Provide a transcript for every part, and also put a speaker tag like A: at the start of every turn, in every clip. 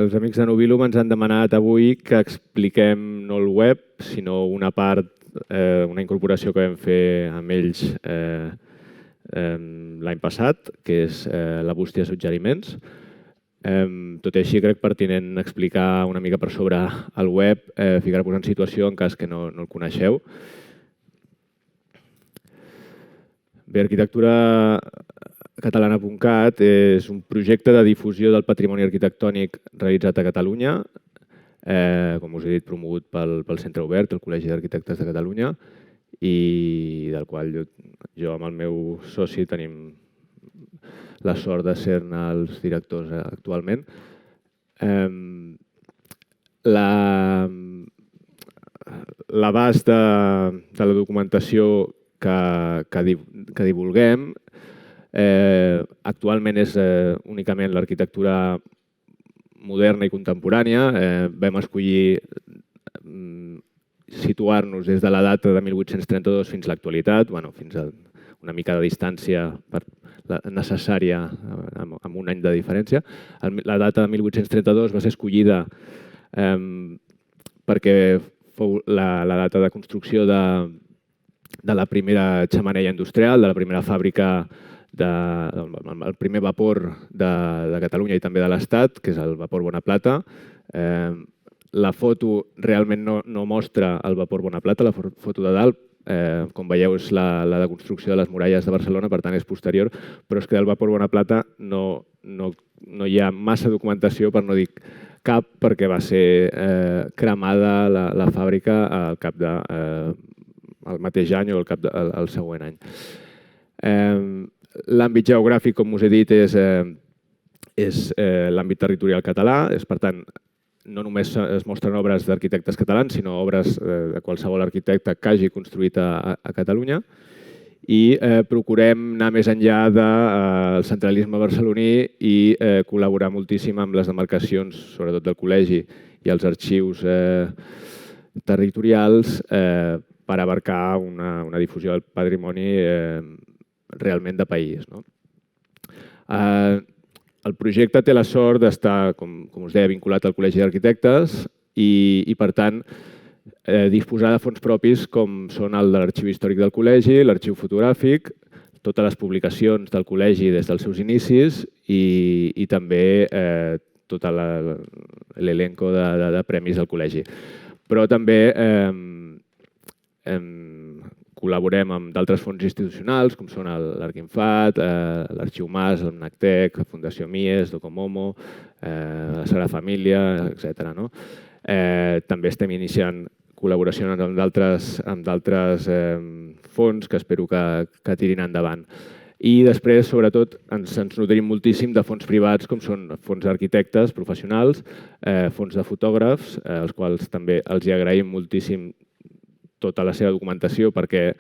A: els amics de Nubilum ens han demanat avui que expliquem no el web, sinó una part, una incorporació que vam fer amb ells l'any passat, que és la bústia de suggeriments. Tot i així, crec pertinent explicar una mica per sobre el web, ficar-vos en situació en cas que no el coneixeu. Bé, arquitecturacatalana.cat és un projecte de difusió del patrimoni arquitectònic realitzat a Catalunya, com us he dit, promogut pel Centre Obert, el Col·legi d'Arquitectes de Catalunya, i del qual jo amb el meu soci tenim la sort de ser-ne els directors actualment. L'abast de la documentació que divulguem actualment és únicament l'arquitectura moderna i contemporània. Vam escollir situar-nos des de la data de 1832 fins a l'actualitat, fins a una mica de distància necessària amb un any de diferència. La data de 1832 va ser escollida perquè fou la data de construcció de la primera xemeneia industrial, de la primera fàbrica, el primer vapor de Catalunya i també de l'Estat, que és el vapor Bonaplata. La foto realment no mostra el vapor Bonaplata, la foto de dalt. Com veieu, és la de construcció de les muralles de Barcelona, per tant és posterior, però és que del vapor Bonaplata no hi ha massa documentació, per no dir cap, perquè va ser cremada la fàbrica al mateix any o al següent any. L'àmbit geogràfic, com us he dit, és l'àmbit territorial català, per tant, no només es mostren obres d'arquitectes catalans, sinó obres de qualsevol arquitecte que hagi construït a Catalunya, i procurem anar més enllà del centralisme barceloní i col·laborar moltíssim amb les demarcacions, sobretot del col·legi i els arxius territorials, per abarcar una difusió del patrimoni realment de país. El projecte té la sort d'estar, com us deia, vinculat al Col·legi d'Arquitectes i, per tant, disposar de fons propis com són el de l'Arxiu Històric del Col·legi, l'Arxiu Fotogràfic, totes les publicacions del Col·legi des dels seus inicis i també tot l'elenco de premis del Col·legi. Però també col·laborem amb d'altres fons institucionals, com són l'Arquinfat, l'Arxiu Mas, el MNACTEC, la Fundació Mies, Docomomo, la Sagrada Família, etc. També estem iniciant col·laboracions amb d'altres fons que espero que tirin endavant. I després, sobretot, ens nodrim moltíssim de fons privats, com són fons d'arquitectes professionals, fons de fotògrafs, als quals també els agraïm moltíssim tota la seva documentació, perquè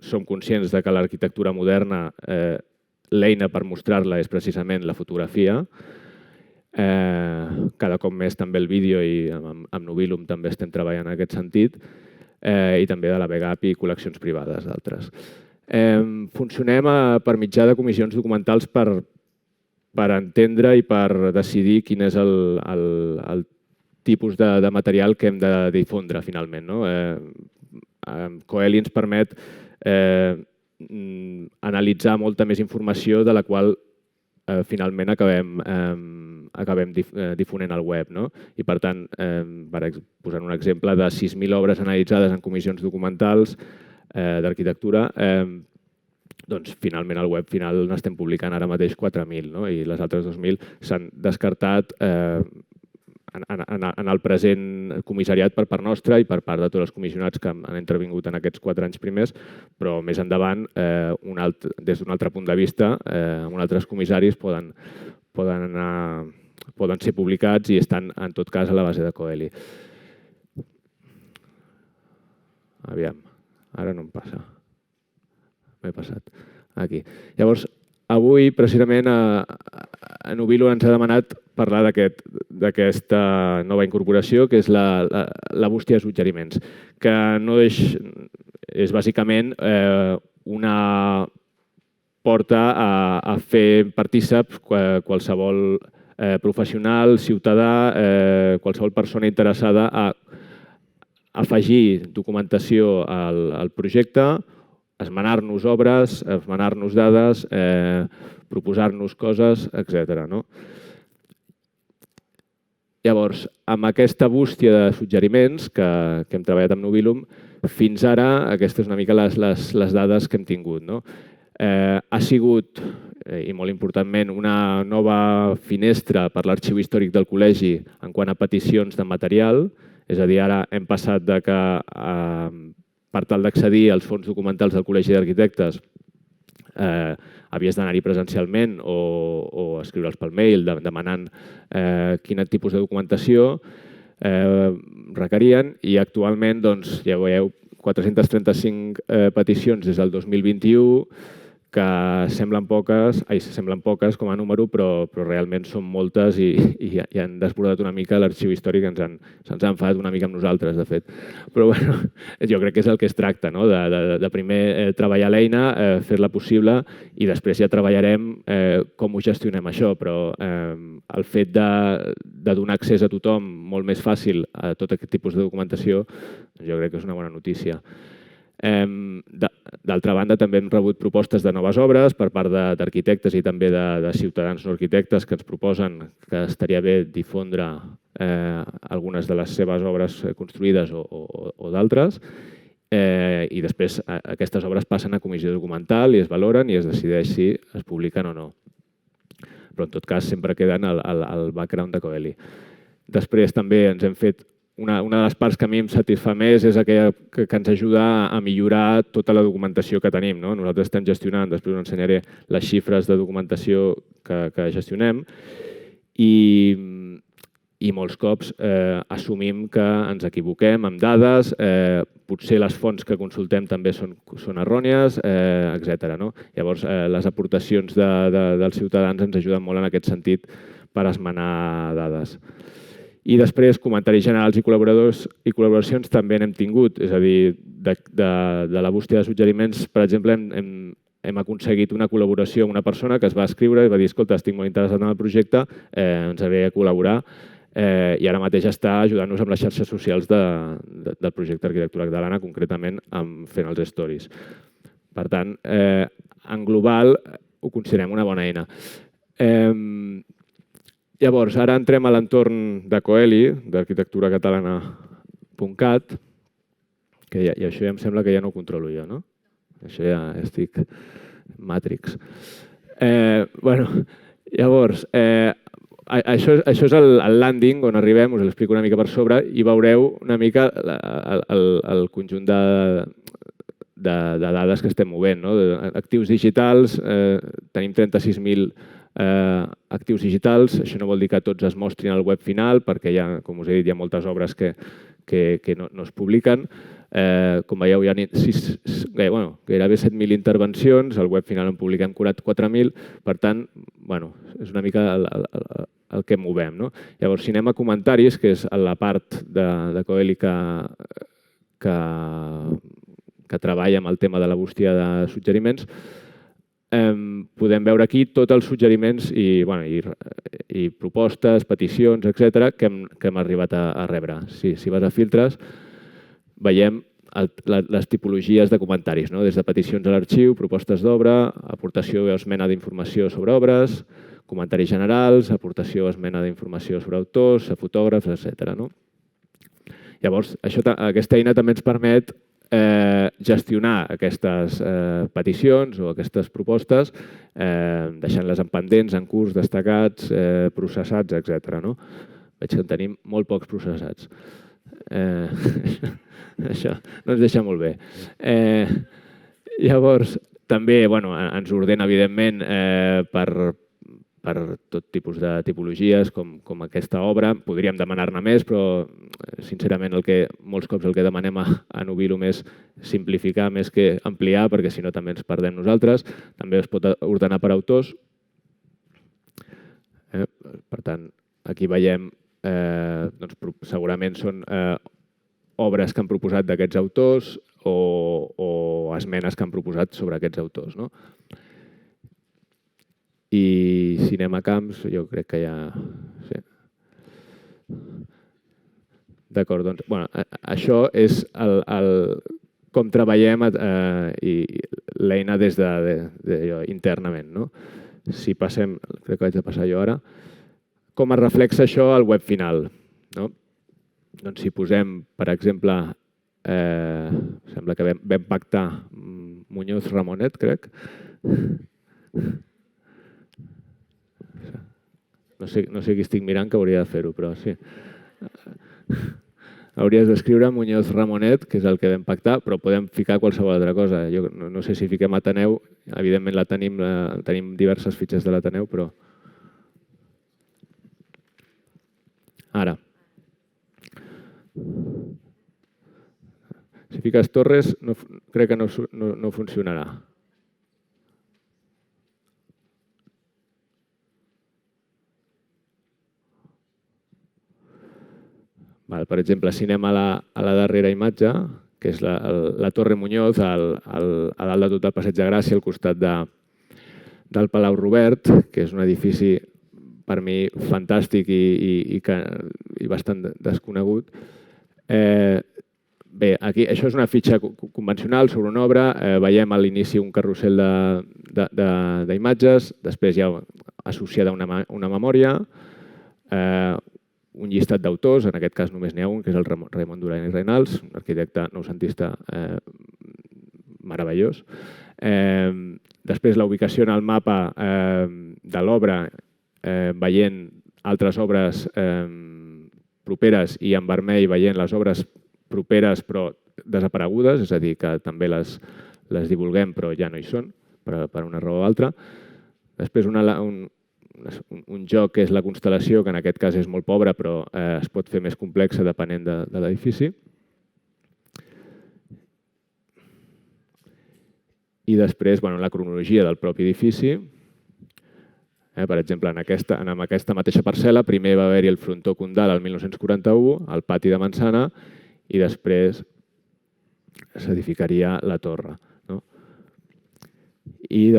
A: som conscients que l'arquitectura moderna, l'eina per mostrar-la és precisament la fotografia. Cada cop més també el vídeo, i amb Nubilum també estem treballant en aquest sentit, i també de la VGAP i col·leccions privades d'altres. Funcionem per mitjà de comissions documentals per entendre i per decidir quin és el tipus de material que hem de difondre finalment. Coeli ens permet analitzar molta més informació de la qual finalment acabem difonent al web. I per tant, posant un exemple, de 6.000 obres analitzades en comissions documentals d'arquitectura, doncs finalment al web n'estem publicant ara mateix 4.000, i les altres 2.000 s'han descartat en el present comissariat per part nostra i per part de tots els comissionats que han intervingut en aquests 4 anys primers, però més endavant, des d'un altre punt de vista, amb altres comissaris poden ser publicats i estan, en tot cas, a la base de Coeli. Aviam, ara no em passa. M'he passat. Aquí. Llavors, avui, precisament, a Nubilum ens ha demanat parlar d'aquesta nova incorporació, que és la bústia de suggeriments, que és bàsicament una porta a fer partíceps qualsevol professional, ciutadà, qualsevol persona interessada a afegir documentació al projecte, esmenar-nos obres, esmenar-nos dades, proposar-nos coses, etc. Llavors, amb aquesta bústia de suggeriments que hem treballat amb Nubilum, fins ara aquestes una mica les dades que hem tingut. Ha sigut, i molt importantment, una nova finestra per l'Arxiu Històric del Col·legi en quant a peticions de material, és a dir, ara hem passat de que per tal d'accedir als fons documentals del Col·legi d'Arquitectes havies d'anar-hi presencialment o escriure'ls pel mail demanant quin tipus de documentació requerien i actualment, ja veieu, 435 peticions des del 2021 que semblen poques com a número, però realment són moltes i han desbordat una mica l'Arxiu Històric, se'ns ha enfadat una mica amb nosaltres, de fet. Però bueno, jo crec que és el que es tracta, de primer treballar l'eina, fer-la possible i després ja treballarem com ho gestionem això, però el fet de donar accés a tothom molt més fàcil a tot aquest tipus de documentació, jo crec que és una bona notícia. D'altra banda, també hem rebut propostes de noves obres per part d'arquitectes i també de ciutadans no arquitectes que ens proposen que estaria bé difondre algunes de les seves obres construïdes o d'altres i després aquestes obres passen a comissió documental i es valoren i es decideix si es publiquen o no. Però en tot cas sempre queden al background de Coeli. Després també ens hem fet una de les parts que a mi em satisfà més és aquella que ens ajuda a millorar tota la documentació que tenim. Nosaltres estem gestionant, després us ensenyaré les xifres de documentació que gestionem i molts cops assumim que ens equivoquem amb dades, potser les fonts que consultem també són errònies, etc. Llavors, les aportacions dels ciutadans ens ajuden molt en aquest sentit per esmenar dades. I després, comentaris generals i col·laboracions també n'hem tingut. És a dir, de la bústia de suggeriments, per exemple, hem aconseguit una col·laboració amb una persona que es va escriure i va dir escolta, estic molt interessat en el projecte, ens agradaria col·laborar i ara mateix està ajudant-nos amb les xarxes socials del projecte Arquitectura Catalana, concretament fent els stories. Per tant, en global ho considerem una bona eina. Llavors, ara entrem a l'entorn de Coeli, d'arquitecturacatalana.cat, i això ja em sembla que ja no ho controlo jo, no? Això ja estic Matrix. Llavors, això és el landing on arribem, us l'explico una mica per sobre, i veureu una mica el conjunt de dades que estem movent. Actius digitals, tenim 36.000 actius digitals, això no vol dir que tots es mostrin al web final, perquè com us he dit, hi ha moltes obres que no es publiquen. Com veieu, hi ha gairebé 7.000 intervencions, al web final en publiquem 44.000, per tant, és una mica el que movem. Llavors, si anem a comentaris, que és la part de Coeli que treballa amb el tema de la bústia de suggeriments, podem veure aquí tots els suggeriments i propostes, peticions, etc., que hem arribat a rebre. Si vas a filtres, veiem les tipologies de comentaris, des de peticions a l'arxiu, propostes d'obra, aportació o esmena d'informació sobre obres, comentaris generals, aportació o esmena d'informació sobre autors, fotògrafs, etc. Llavors, aquesta eina també ens permet gestionar aquestes peticions o aquestes propostes, deixant-les en pendents, en curs, destacats, processats, etc. Veig que en tenim molt pocs processats. Això no ens deixa molt bé. Llavors, també ens ordena, evidentment, per tot tipus de tipologies, com aquesta obra. Podríem demanar-ne més, però sincerament molts cops el que demanem a Nubilum és simplificar més que ampliar, perquè si no també ens perdem nosaltres. També es pot ordenar per autors. Per tant, aquí veiem, segurament són obres que han proposat d'aquests autors o esmenes que han proposat sobre aquests autors. I Cinema Camps, jo crec que ja... Sí. D'acord, doncs, bueno, això és com treballem i l'eina des internament. No? Si passem, crec que vaig de passar jo ara, com es reflexa això al web final. No? Doncs si posem, per exemple, sembla que vam pactar Muñoz Ramonet, crec. No sé qui estic mirant que hauria de fer-ho, però sí. Hauries d'escriure Muñoz Ramonet, que és el que vam pactar, però podem ficar qualsevol altra cosa. Jo no sé si fiquem Ateneu, evidentment tenim diverses fitxes de l'Ateneu, però... Ara. Si fiques Torres, crec que no funcionarà. Per exemple, si anem a la darrera imatge, que és la Torre Muñoz, a dalt de tot el Passeig de Gràcia, al costat del Palau Robert, que és un edifici per mi fantàstic i bastant desconegut. Bé, aquí això és una fitxa convencional sobre una obra. Veiem a l'inici un carrusel d'imatges, després hi ha associada una memòria, un llistat d'autors, en aquest cas només n'hi ha un, que és el Raimon Duran i Reynals, un arquitecte noucentista meravellós. Després la ubicació en el mapa de l'obra, veient altres obres properes i en vermell veient les obres properes però desaparegudes, és a dir, que també les divulguem però ja no hi són per una raó o altra. Després un joc que és la constel·lació, que en aquest cas és molt pobra però es pot fer més complexa depenent de l'edifici. I després la cronologia del propi edifici. Per exemple, en aquesta mateixa parcel·la primer va haver-hi el frontó Condal el 1941, el pati de Mansana, i després s'edificaria la torre. I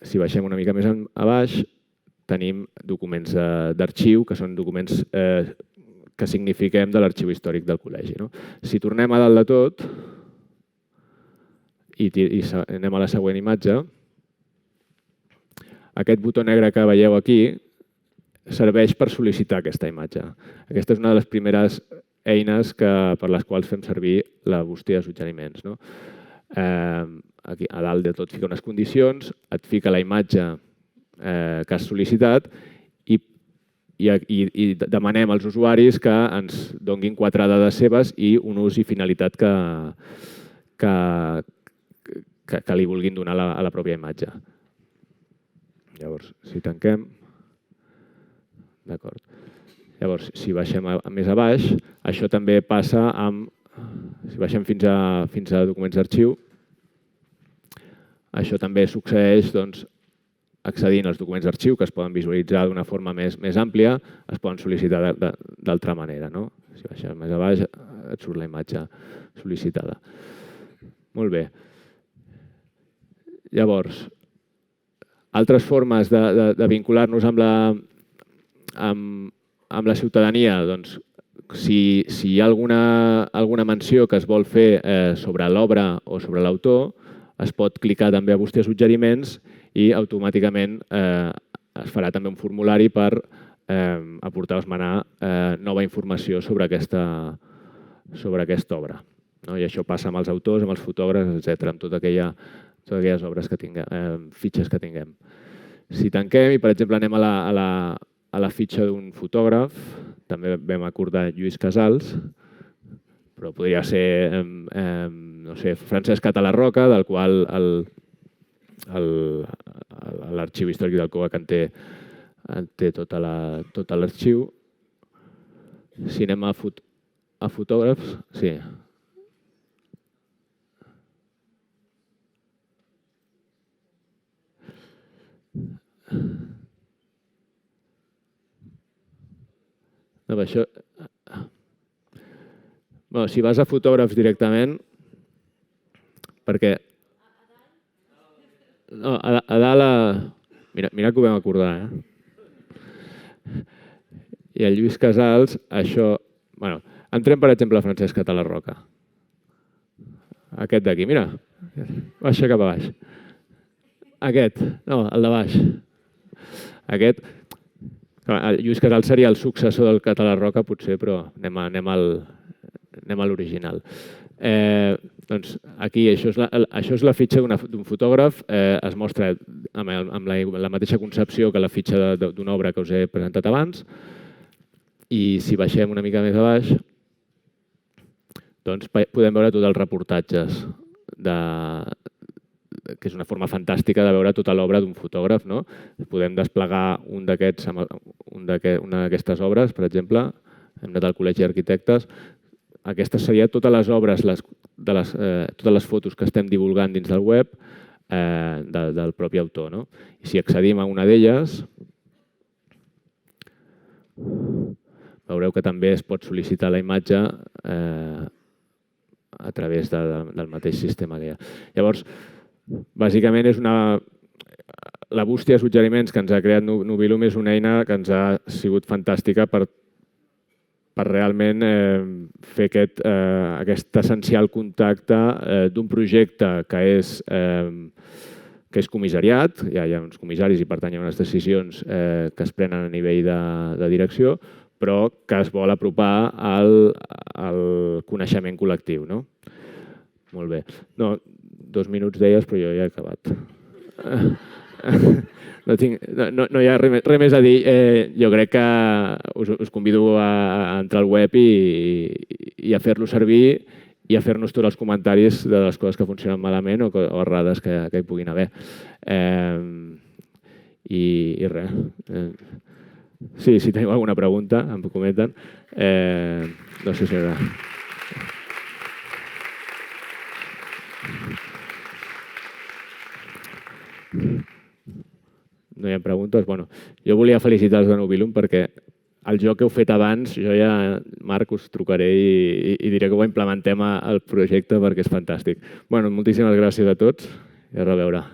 A: si baixem una mica més a baix, tenim documents d'arxiu, que són documents que signifiquem de l'arxiu històric del col·legi. Si tornem a dalt de tot i anem a la següent imatge, aquest botó negre que veieu aquí serveix per sol·licitar aquesta imatge. Aquesta és una de les primeres eines per les quals fem servir la bústia de suggeriments. Aquí a dalt de tot fica unes condicions, et fica la imatge que has sol·licitat i demanem als usuaris que ens donguin 4 dades seves i un ús i finalitat que li vulguin donar a la pròpia imatge. Llavors, si tanquem... D'acord. Llavors, si baixem més a baix, això també passa amb... Si baixem fins a documents d'arxiu, això també succeeix accedint als documents d'arxiu, que es poden visualitzar d'una forma més àmplia, es poden sol·licitar d'altra manera. Si baixem més a baix, et surt la imatge sol·licitada. Molt bé. Llavors, altres formes de vincular-nos amb la ciutadania, doncs, si hi ha alguna menció que es vol fer sobre l'obra o sobre l'autor, es pot clicar també a bústia suggeriments i automàticament es farà també un formulari per aportar o esmenar nova informació sobre aquesta obra. I això passa amb els autors, amb els fotògrafs, etc., amb totes aquelles obres que tinguem, fitxes que tinguem. Si tanquem i, per exemple, anem a la fitxa d'un fotògraf, també vam acordar Lluís Casals, però podria ser, no sé, Francesc Catalarroca, del qual l'arxiu històric del COAC en té tot l'arxiu. Si anem a fotògrafs, sí. Si vas a fotògrafs directament, perquè... A dalt Mira que ho vam acordar, I el Lluís Casals, això... Bueno, entrem, per exemple, a Francesc Catalarroca. Aquest d'aquí, mira. Baixa cap a baix. Aquest, no, el de baix. Aquest... El Lluís Casals seria el successor del Catalarroca, potser, però anem a l'original. Doncs aquí, això és la fitxa d'un fotògraf, es mostra amb la mateixa concepció que la fitxa d'una obra que us he presentat abans, i si baixem una mica més a baix, doncs podem veure tots els reportatges, que és una forma fantàstica de veure tota l'obra d'un fotògraf. Podem desplegar una d'aquestes obres, per exemple, hem anat al Col·legi d'Arquitectes. Aquestes serien totes les obres, totes les fotos que estem divulgant dins del web del propi autor. I si accedim a una d'elles, veureu que també es pot sol·licitar la imatge a través del mateix sistema que hi ha. Llavors, bàsicament és la bústia de suggeriments que ens ha creat Nubilum és una eina que ens ha sigut fantàstica per realment fer aquest essencial contacte d'un projecte que és comissariat, hi ha uns comissaris i per tant hi ha unes decisions que es prenen a nivell de direcció, però que es vol apropar al coneixement col·lectiu. Molt bé. No, 2 minuts deies, però jo ja he acabat. No hi ha res més a dir. Jo crec que us convido a entrar al web i a fer-lo servir i a fer-nos tots els comentaris de les coses que funcionen malament o errades que hi puguin haver. I res. Sí, si teniu alguna pregunta, em comenten. No sé si hi haurà. No hi ha preguntes? Bueno, jo volia felicitar els de Nubilum perquè el joc que heu fet abans, jo ja, Marc, us trucaré i diré que ho implementem al projecte perquè és fantàstic. Bueno, moltíssimes gràcies a tots i a reveure.